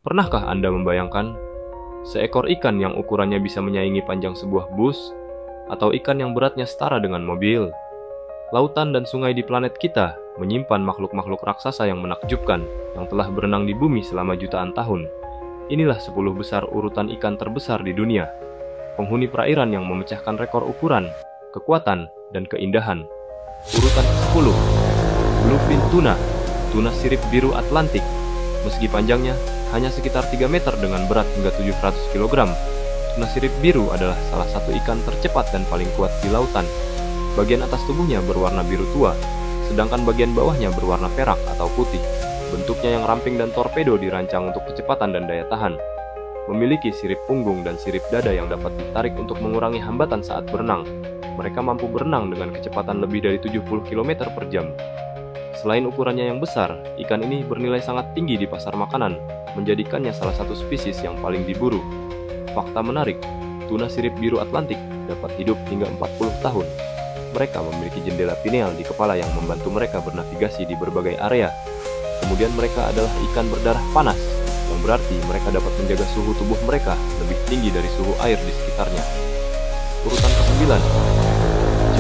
Pernahkah Anda membayangkan seekor ikan yang ukurannya bisa menyaingi panjang sebuah bus, atau ikan yang beratnya setara dengan mobil? Lautan dan sungai di planet kita menyimpan makhluk-makhluk raksasa yang menakjubkan yang telah berenang di bumi selama jutaan tahun. Inilah 10 besar urutan ikan terbesar di dunia. Penghuni perairan yang memecahkan rekor ukuran, kekuatan, dan keindahan. Urutan ke-10, Bluefin Tuna, tuna sirip biru Atlantik. Meski panjangnya hanya sekitar 3 meter dengan berat hingga 700 kg, tuna sirip biru adalah salah satu ikan tercepat dan paling kuat di lautan. Bagian atas tubuhnya berwarna biru tua, sedangkan bagian bawahnya berwarna perak atau putih. Bentuknya yang ramping dan torpedo dirancang untuk kecepatan dan daya tahan. Memiliki sirip punggung dan sirip dada yang dapat ditarik untuk mengurangi hambatan saat berenang. Mereka mampu berenang dengan kecepatan lebih dari 70 km per jam. Selain ukurannya yang besar, ikan ini bernilai sangat tinggi di pasar makanan, menjadikannya salah satu spesies yang paling diburu. Fakta menarik, tuna sirip biru Atlantik dapat hidup hingga 40 tahun. Mereka memiliki jendela pineal di kepala yang membantu mereka bernavigasi di berbagai area. Kemudian mereka adalah ikan berdarah panas, yang berarti mereka dapat menjaga suhu tubuh mereka lebih tinggi dari suhu air di sekitarnya. Urutan ke-9,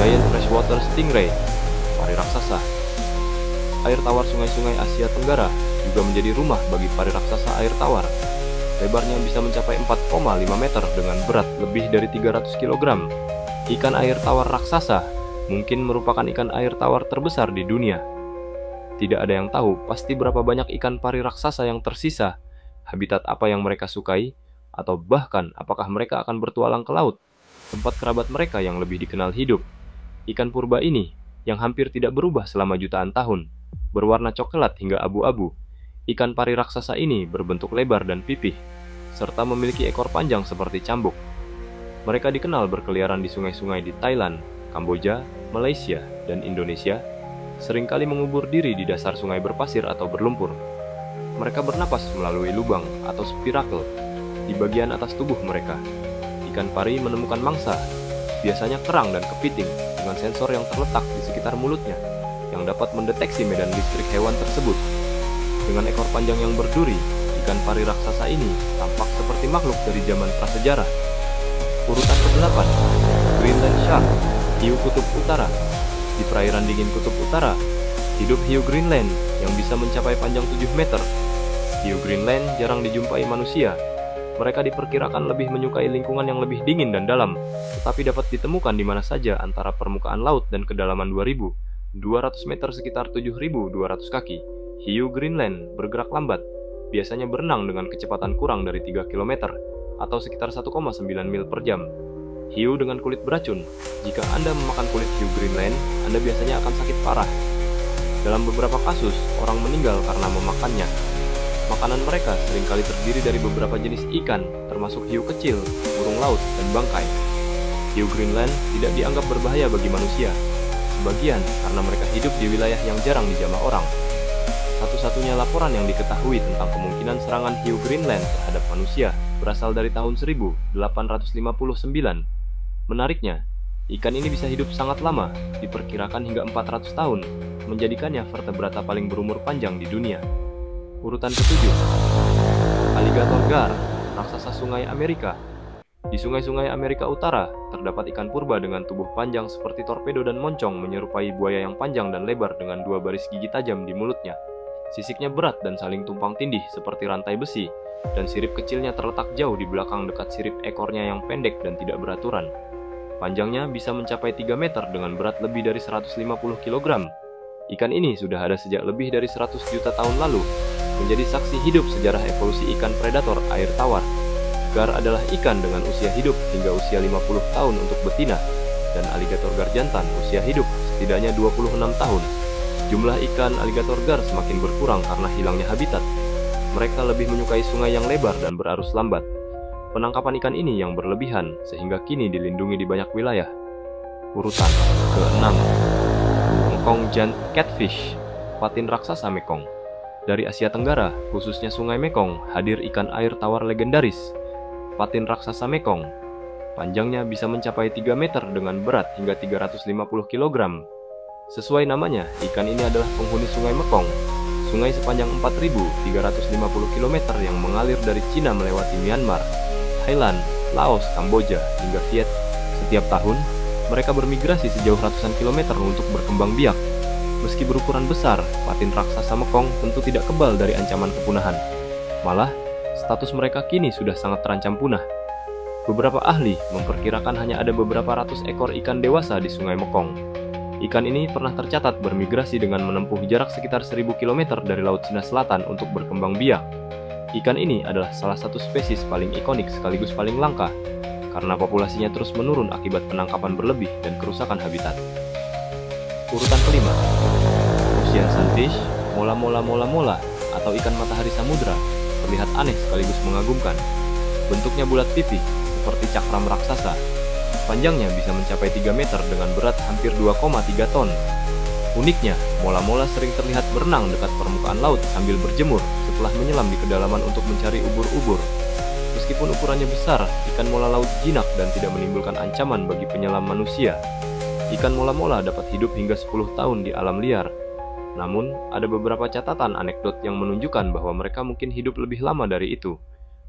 Giant Freshwater Stingray, pari raksasa. Air tawar sungai-sungai Asia Tenggara juga menjadi rumah bagi pari raksasa air tawar. Lebarnya bisa mencapai 4,5 meter dengan berat lebih dari 300 kg. Ikan air tawar raksasa mungkin merupakan ikan air tawar terbesar di dunia. Tidak ada yang tahu pasti berapa banyak ikan pari raksasa yang tersisa, habitat apa yang mereka sukai, atau bahkan apakah mereka akan bertualang ke laut, tempat kerabat mereka yang lebih dikenal hidup. Ikan purba ini, yang hampir tidak berubah selama jutaan tahun, berwarna coklat hingga abu-abu. Ikan pari raksasa ini berbentuk lebar dan pipih, serta memiliki ekor panjang seperti cambuk. Mereka dikenal berkeliaran di sungai-sungai di Thailand, Kamboja, Malaysia, dan Indonesia, seringkali mengubur diri di dasar sungai berpasir atau berlumpur. Mereka bernapas melalui lubang atau spirakel di bagian atas tubuh mereka. Ikan pari menemukan mangsa, biasanya kerang dan kepiting, dengan sensor yang terletak di sekitar mulutnya, yang dapat mendeteksi medan listrik hewan tersebut. Dengan ekor panjang yang berduri, ikan pari raksasa ini tampak seperti makhluk dari zaman prasejarah. Urutan ke-8, Greenland Shark, hiu kutub utara. Di perairan dingin kutub utara, hidup hiu Greenland yang bisa mencapai panjang 7 meter. Hiu Greenland jarang dijumpai manusia. Mereka diperkirakan lebih menyukai lingkungan yang lebih dingin dan dalam, tetapi dapat ditemukan di mana saja antara permukaan laut dan kedalaman 2.200 meter sekitar 7.200 kaki. Hiu Greenland bergerak lambat, biasanya berenang dengan kecepatan kurang dari 3 km atau sekitar 1,9 mil per jam. Hiu dengan kulit beracun. Jika Anda memakan kulit hiu Greenland, Anda biasanya akan sakit parah. Dalam beberapa kasus, orang meninggal karena memakannya. Makanan mereka seringkali terdiri dari beberapa jenis ikan, termasuk hiu kecil, burung laut, dan bangkai. Hiu Greenland tidak dianggap berbahaya bagi manusia, sebagian karena mereka hidup di wilayah yang jarang dijamah orang. Satu-satunya laporan yang diketahui tentang kemungkinan serangan hiu Greenland terhadap manusia berasal dari tahun 1859. Menariknya, ikan ini bisa hidup sangat lama, diperkirakan hingga 400 tahun, menjadikannya vertebrata paling berumur panjang di dunia. Urutan ke-7, Alligator gar, raksasa sungai Amerika. Di sungai-sungai Amerika Utara, terdapat ikan purba dengan tubuh panjang seperti torpedo dan moncong menyerupai buaya yang panjang dan lebar dengan 2 baris gigi tajam di mulutnya. Sisiknya berat dan saling tumpang tindih seperti rantai besi, dan sirip kecilnya terletak jauh di belakang dekat sirip ekornya yang pendek dan tidak beraturan. Panjangnya bisa mencapai 3 meter dengan berat lebih dari 150 kg. Ikan ini sudah ada sejak lebih dari 100 juta tahun lalu, menjadi saksi hidup sejarah evolusi ikan predator air tawar. Gar adalah ikan dengan usia hidup hingga usia 50 tahun untuk betina, dan alligator gar jantan usia hidup setidaknya 26 tahun. Jumlah ikan alligator gar semakin berkurang karena hilangnya habitat. Mereka lebih menyukai sungai yang lebar dan berarus lambat. Penangkapan ikan ini yang berlebihan sehingga kini dilindungi di banyak wilayah. Urutan ke-6, Mekong Giant Catfish, patin raksasa Mekong. Dari Asia Tenggara, khususnya Sungai Mekong, hadir ikan air tawar legendaris, patin raksasa Mekong. Panjangnya bisa mencapai 3 meter dengan berat hingga 350 kg. Sesuai namanya, ikan ini adalah penghuni Sungai Mekong. sungai sepanjang 4.350 km yang mengalir dari Cina melewati Myanmar, Thailand, Laos, Kamboja, hingga Vietnam. Setiap tahun, mereka bermigrasi sejauh ratusan kilometer untuk berkembang biak. Meski berukuran besar, patin raksasa Mekong tentu tidak kebal dari ancaman kepunahan. Malah, status mereka kini sudah sangat terancam punah. Beberapa ahli memperkirakan hanya ada beberapa ratus ekor ikan dewasa di Sungai Mekong. Ikan ini pernah tercatat bermigrasi dengan menempuh jarak sekitar 1000 km dari Laut Cina Selatan untuk berkembang biak. Ikan ini adalah salah satu spesies paling ikonik sekaligus paling langka, karena populasinya terus menurun akibat penangkapan berlebih dan kerusakan habitat. Urutan kelima, Ocean Sunfish, mola atau ikan matahari samudra, terlihat aneh sekaligus mengagumkan. Bentuknya bulat pipih, seperti cakram raksasa. Panjangnya bisa mencapai 3 meter dengan berat hampir 2,3 ton. Uniknya, mola sering terlihat berenang dekat permukaan laut sambil berjemur setelah menyelam di kedalaman untuk mencari ubur-ubur. Meskipun ukurannya besar, ikan mola laut jinak dan tidak menimbulkan ancaman bagi penyelam manusia. Ikan mola dapat hidup hingga 10 tahun di alam liar. Namun, ada beberapa catatan anekdot yang menunjukkan bahwa mereka mungkin hidup lebih lama dari itu,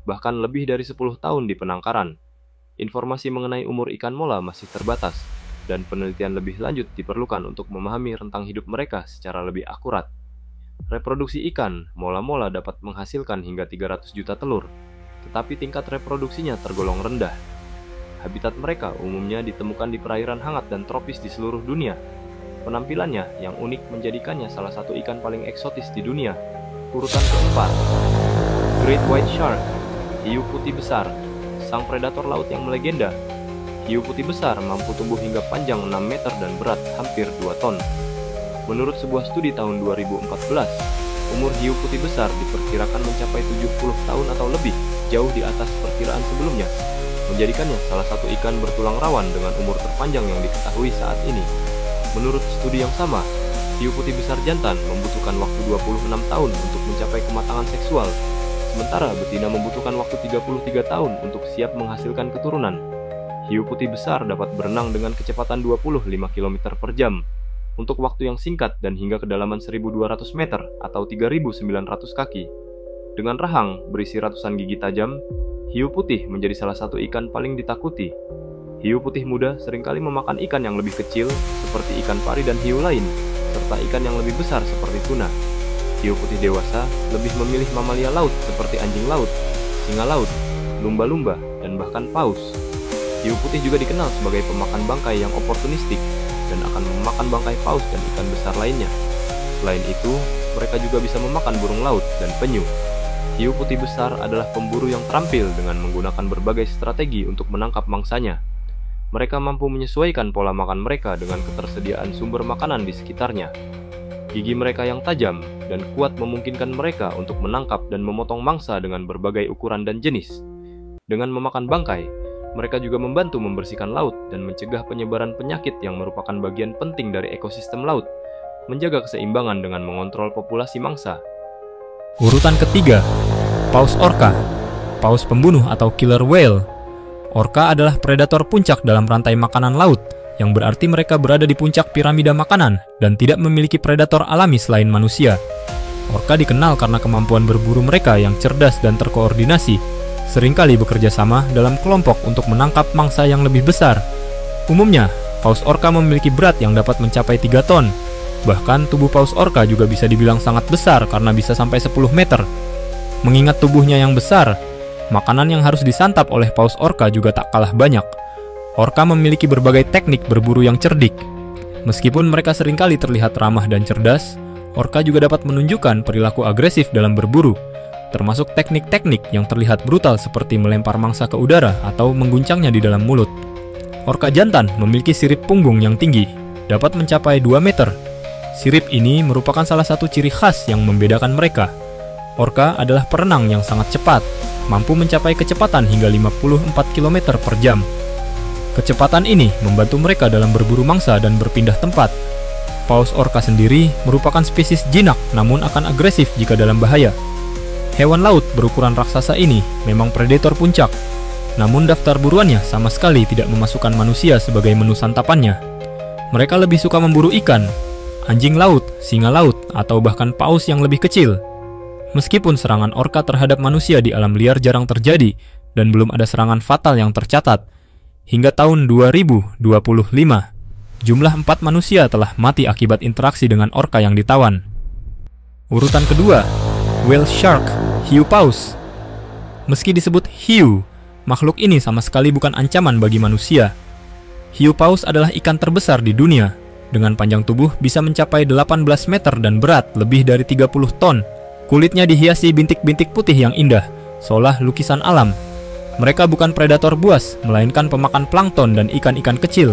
bahkan lebih dari 10 tahun di penangkaran. Informasi mengenai umur ikan mola masih terbatas, dan penelitian lebih lanjut diperlukan untuk memahami rentang hidup mereka secara lebih akurat. Reproduksi ikan mola dapat menghasilkan hingga 300 juta telur, tetapi tingkat reproduksinya tergolong rendah. Habitat mereka umumnya ditemukan di perairan hangat dan tropis di seluruh dunia. Penampilannya yang unik menjadikannya salah satu ikan paling eksotis di dunia. Urutan keempat, Great White Shark, hiu putih besar, sang predator laut yang melegenda. Hiu putih besar mampu tumbuh hingga panjang 6 meter dan berat hampir 2 ton. Menurut sebuah studi tahun 2014, umur hiu putih besar diperkirakan mencapai 70 tahun atau lebih, jauh di atas perkiraan sebelumnya, menjadikannya salah satu ikan bertulang rawan dengan umur terpanjang yang diketahui saat ini. Menurut studi yang sama, hiu putih besar jantan membutuhkan waktu 26 tahun untuk mencapai kematangan seksual, sementara betina membutuhkan waktu 33 tahun untuk siap menghasilkan keturunan. Hiu putih besar dapat berenang dengan kecepatan 25 km per jam, untuk waktu yang singkat dan hingga kedalaman 1.200 meter atau 3.900 kaki. Dengan rahang berisi ratusan gigi tajam, hiu putih menjadi salah satu ikan paling ditakuti. Hiu putih muda seringkali memakan ikan yang lebih kecil, seperti ikan pari dan hiu lain, serta ikan yang lebih besar seperti tuna. Hiu putih dewasa lebih memilih mamalia laut seperti anjing laut, singa laut, lumba-lumba, dan bahkan paus. Hiu putih juga dikenal sebagai pemakan bangkai yang oportunistik dan akan memakan bangkai paus dan ikan besar lainnya. Selain itu, mereka juga bisa memakan burung laut dan penyu. Hiu putih besar adalah pemburu yang terampil dengan menggunakan berbagai strategi untuk menangkap mangsanya. Mereka mampu menyesuaikan pola makan mereka dengan ketersediaan sumber makanan di sekitarnya. Gigi mereka yang tajam dan kuat memungkinkan mereka untuk menangkap dan memotong mangsa dengan berbagai ukuran dan jenis. Dengan memakan bangkai, mereka juga membantu membersihkan laut dan mencegah penyebaran penyakit yang merupakan bagian penting dari ekosistem laut, menjaga keseimbangan dengan mengontrol populasi mangsa. Urutan ketiga, Paus Orca, paus pembunuh atau killer whale. Orca adalah predator puncak dalam rantai makanan laut, yang berarti mereka berada di puncak piramida makanan dan tidak memiliki predator alami selain manusia. Orca dikenal karena kemampuan berburu mereka yang cerdas dan terkoordinasi, seringkali bekerja sama dalam kelompok untuk menangkap mangsa yang lebih besar. Umumnya, paus orca memiliki berat yang dapat mencapai 3 ton. Bahkan tubuh paus orca juga bisa dibilang sangat besar karena bisa sampai 10 meter. Mengingat tubuhnya yang besar, makanan yang harus disantap oleh paus orca juga tak kalah banyak. Orca memiliki berbagai teknik berburu yang cerdik. Meskipun mereka seringkali terlihat ramah dan cerdas, orca juga dapat menunjukkan perilaku agresif dalam berburu, termasuk teknik-teknik yang terlihat brutal seperti melempar mangsa ke udara atau mengguncangnya di dalam mulut. Orca jantan memiliki sirip punggung yang tinggi, dapat mencapai 2 meter. Sirip ini merupakan salah satu ciri khas yang membedakan mereka. Orca adalah perenang yang sangat cepat, mampu mencapai kecepatan hingga 54 km per jam. Kecepatan ini membantu mereka dalam berburu mangsa dan berpindah tempat. Paus orca sendiri merupakan spesies jinak namun akan agresif jika dalam bahaya. Hewan laut berukuran raksasa ini memang predator puncak, namun daftar buruannya sama sekali tidak memasukkan manusia sebagai menu santapannya. Mereka lebih suka memburu ikan, anjing laut, singa laut, atau bahkan paus yang lebih kecil. Meskipun serangan orka terhadap manusia di alam liar jarang terjadi dan belum ada serangan fatal yang tercatat, hingga tahun 2025, jumlah 4 manusia telah mati akibat interaksi dengan orka yang ditawan. Urutan kedua, whale shark, hiu paus. Meski disebut hiu, makhluk ini sama sekali bukan ancaman bagi manusia. Hiu paus adalah ikan terbesar di dunia, dengan panjang tubuh bisa mencapai 18 meter dan berat lebih dari 30 ton. Kulitnya dihiasi bintik-bintik putih yang indah, seolah lukisan alam. Mereka bukan predator buas, melainkan pemakan plankton dan ikan-ikan kecil.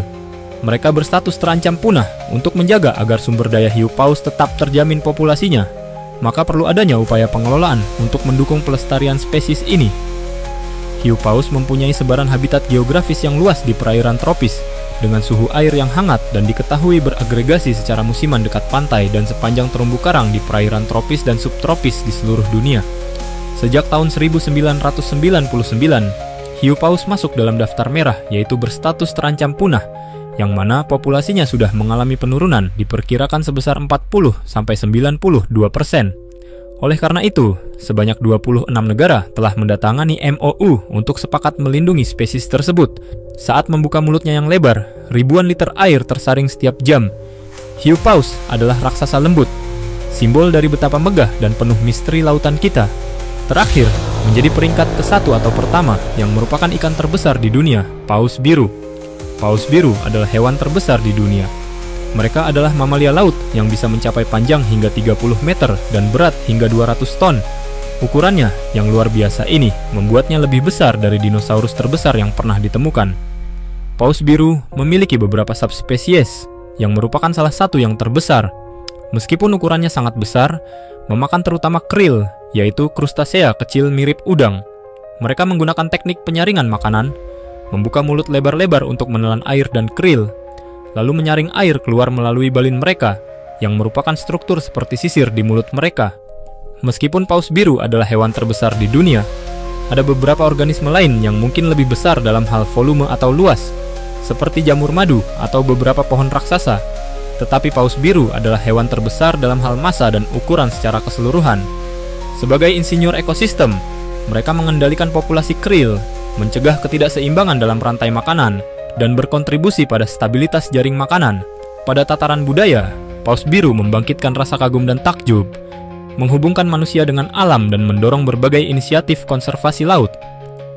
Mereka berstatus terancam punah. Untuk menjaga agar sumber daya hiu paus tetap terjamin populasinya, maka perlu adanya upaya pengelolaan untuk mendukung pelestarian spesies ini. Hiu paus mempunyai sebaran habitat geografis yang luas di perairan tropis, dengan suhu air yang hangat dan diketahui beragregasi secara musiman dekat pantai dan sepanjang terumbu karang di perairan tropis dan subtropis di seluruh dunia. Sejak tahun 1999, hiu paus masuk dalam daftar merah, yaitu berstatus terancam punah, yang mana populasinya sudah mengalami penurunan diperkirakan sebesar 40-92%. Oleh karena itu, sebanyak 26 negara telah mendatangani MOU untuk sepakat melindungi spesies tersebut. Saat membuka mulutnya yang lebar, ribuan liter air tersaring setiap jam. Hiu paus adalah raksasa lembut, simbol dari betapa megah dan penuh misteri lautan kita. Terakhir, menjadi peringkat ke-1 atau pertama yang merupakan ikan terbesar di dunia, paus biru. Paus biru adalah hewan terbesar di dunia. Mereka adalah mamalia laut yang bisa mencapai panjang hingga 30 meter dan berat hingga 200 ton. Ukurannya yang luar biasa ini membuatnya lebih besar dari dinosaurus terbesar yang pernah ditemukan. Paus biru memiliki beberapa subspesies yang merupakan salah satu yang terbesar. Meskipun ukurannya sangat besar, memakan terutama krill, yaitu krustasea kecil mirip udang. Mereka menggunakan teknik penyaringan makanan, membuka mulut lebar-lebar untuk menelan air dan krill, lalu menyaring air keluar melalui balin mereka, yang merupakan struktur seperti sisir di mulut mereka. Meskipun paus biru adalah hewan terbesar di dunia, ada beberapa organisme lain yang mungkin lebih besar dalam hal volume atau luas, seperti jamur madu atau beberapa pohon raksasa. Tetapi paus biru adalah hewan terbesar dalam hal massa dan ukuran secara keseluruhan. Sebagai insinyur ekosistem, mereka mengendalikan populasi krill, mencegah ketidakseimbangan dalam rantai makanan, dan berkontribusi pada stabilitas jaring makanan. Pada tataran budaya, paus biru membangkitkan rasa kagum dan takjub, menghubungkan manusia dengan alam dan mendorong berbagai inisiatif konservasi laut.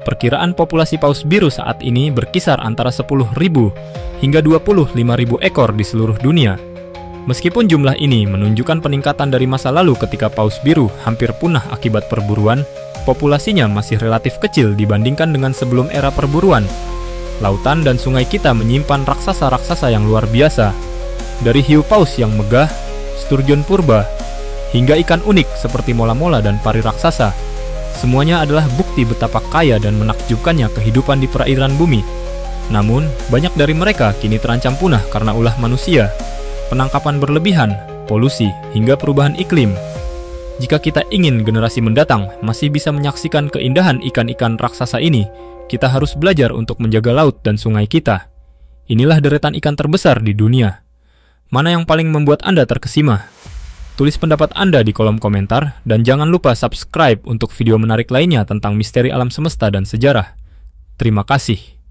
Perkiraan populasi paus biru saat ini berkisar antara 10.000 hingga 25.000 ekor di seluruh dunia. Meskipun jumlah ini menunjukkan peningkatan dari masa lalu ketika paus biru hampir punah akibat perburuan, populasinya masih relatif kecil dibandingkan dengan sebelum era perburuan. Lautan dan sungai kita menyimpan raksasa-raksasa yang luar biasa. Dari hiu paus yang megah, sturgeon purba, hingga ikan unik seperti mola-mola dan pari raksasa. Semuanya adalah bukti betapa kaya dan menakjubkannya kehidupan di perairan bumi. Namun, banyak dari mereka kini terancam punah karena ulah manusia, penangkapan berlebihan, polusi, hingga perubahan iklim. Jika kita ingin generasi mendatang masih bisa menyaksikan keindahan ikan-ikan raksasa ini, kita harus belajar untuk menjaga laut dan sungai kita. Inilah deretan ikan terbesar di dunia. Mana yang paling membuat Anda terkesima? Tulis pendapat Anda di kolom komentar, dan jangan lupa subscribe untuk video menarik lainnya tentang misteri alam semesta dan sejarah. Terima kasih.